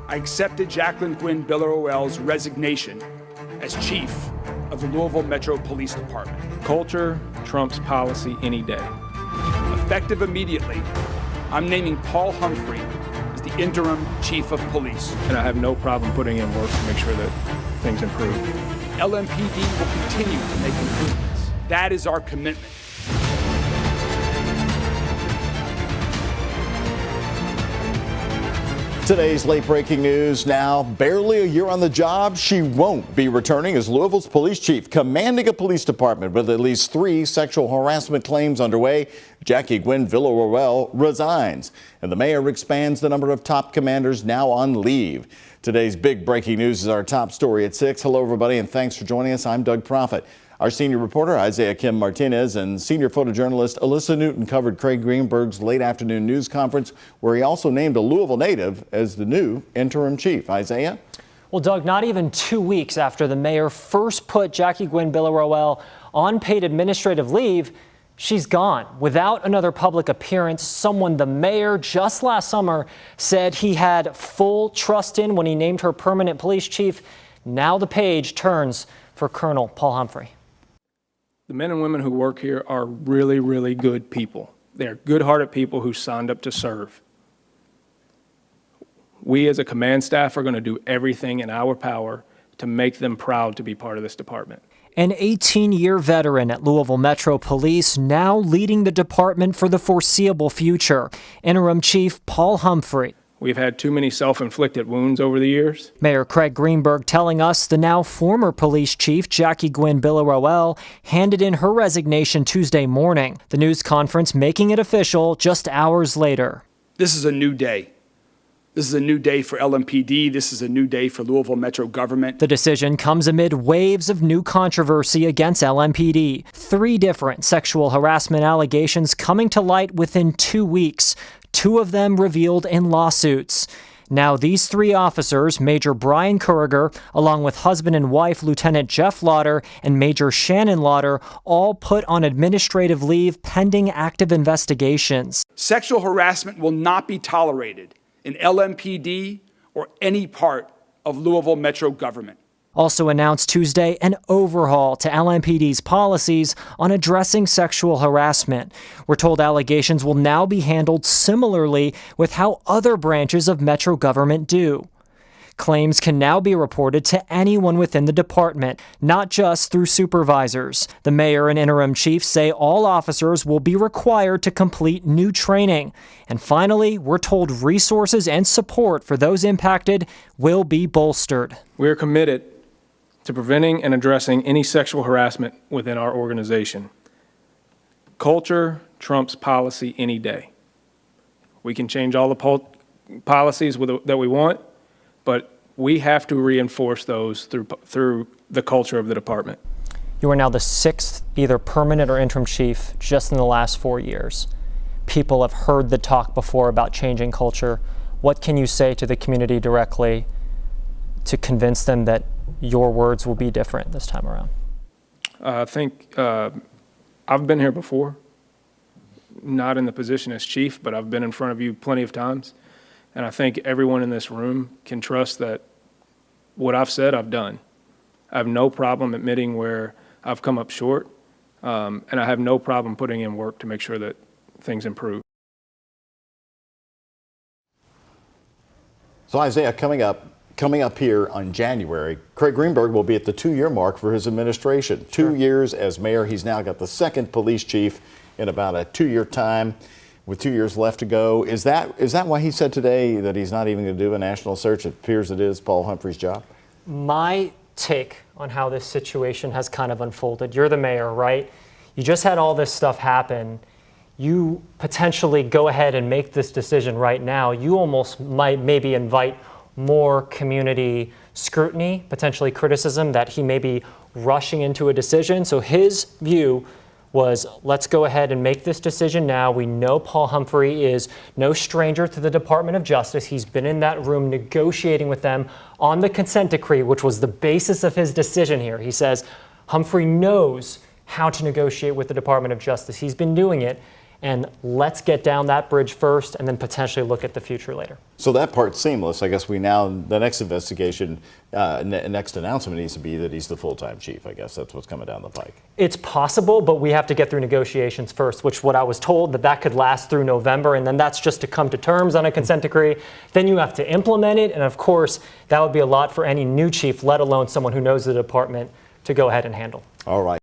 I accepted Jacqueline Gwynn Billerowell's resignation as chief of the Louisville Metro Police Department. Culture trumps policy any day. Effective immediately, I'm naming Paul Humphrey as the Interim Chief of Police. And I have no problem putting in work to make sure that things improve. LMPD will continue to make improvements. That is our commitment. Today's late-breaking news now. Barely a year on the job, she won't be returning as Louisville's police chief, commanding a police department with at least 3 sexual harassment claims underway. Jackie Gwynn Villarroel resigns, and the mayor expands the number of top commanders now on leave. Today's big breaking news is our top story at 6. Hello, everybody, and thanks for joining us. I'm Doug Prophet. Our senior reporter, Isaiah Kim Martinez, and senior photojournalist Alyssa Newton covered Craig Greenberg's late afternoon news conference, where he also named a Louisville native as the new interim chief. Isaiah? Well, Doug, not even 2 weeks after the mayor first put Jackie Gwynn Billerowell on paid administrative leave, she's gone without another public appearance. Someone the mayor just last summer said he had full trust in when he named her permanent police chief. Now the page turns for Colonel Paul Humphrey. The men and women who work here are really, really good people. They're good-hearted people who signed up to serve. We as a command staff are going to do everything in our power to make them proud to be part of this department. An 18-year veteran at Louisville Metro Police, now leading the department for the foreseeable future. Interim Chief Paul Humphrey. We've had too many self-inflicted wounds over the years. Mayor Craig Greenberg telling us the now former police chief, Jackie Gwynn Billerowell, handed in her resignation Tuesday morning. The news conference making it official just hours later. This is a new day. This is a new day for LMPD. This is a new day for Louisville Metro government. The decision comes amid waves of new controversy against LMPD. 3 different sexual harassment allegations coming to light within 2 weeks. 2 of them revealed in lawsuits. Now these 3 officers, Major Brian Kuriger, along with husband and wife Lieutenant Jeff Lauder and Major Shannon Lauder, all put on administrative leave pending active investigations. Sexual harassment will not be tolerated in LMPD or any part of Louisville Metro government. Also announced Tuesday an overhaul to LMPD's policies on addressing sexual harassment. We're told allegations will now be handled similarly with how other branches of Metro government do. Claims can now be reported to anyone within the department, not just through supervisors. The mayor and interim chief say all officers will be required to complete new training. And finally, we're told resources and support for those impacted will be bolstered. We're committed to preventing and addressing any sexual harassment within our organization. Culture trumps policy any day. We can change all the policies that we want, but we have to reinforce those through the culture of the department. You are now the 6th either permanent or interim chief just in the last 4 years. People have heard the talk before about changing culture. What can you say to the community directly to convince them that your words will be different this time around? I think I've been here before, not in the position as chief, but I've been in front of you plenty of times. And I think everyone in this room can trust that what I've said, I've done. I have no problem admitting where I've come up short, and I have no problem putting in work to make sure that things improve. So Isaiah, coming up here on January, Craig Greenberg will be at the 2-year mark for his administration. Sure. 2 years as mayor. He's now got the 2nd police chief in about a 2-year time, with 2 years left to go. Is that why he said today that he's not even going to do a national search? It appears it is Paul Humphrey's job. My take on how this situation has kind of unfolded. You're the mayor, right? You just had all this stuff happen. You potentially go ahead and make this decision right now. You almost might maybe invite more community scrutiny, potentially criticism that he may be rushing into a decision. So his view was, let's go ahead and make this decision now. We know Paul Humphrey is no stranger to the Department of Justice. He's been in that room negotiating with them on the consent decree, which was the basis of his decision here. He says Humphrey knows how to negotiate with the Department of Justice. He's been doing it. And let's get down that bridge first and then potentially look at the future later. So that part's seamless. I guess the next investigation, next announcement needs to be that he's the full-time chief. I guess that's what's coming down the pike. It's possible, but we have to get through negotiations first, which what I was told that could last through November, and then that's just to come to terms on a consent decree. Then you have to implement it, and of course, that would be a lot for any new chief, let alone someone who knows the department, to go ahead and handle. All right.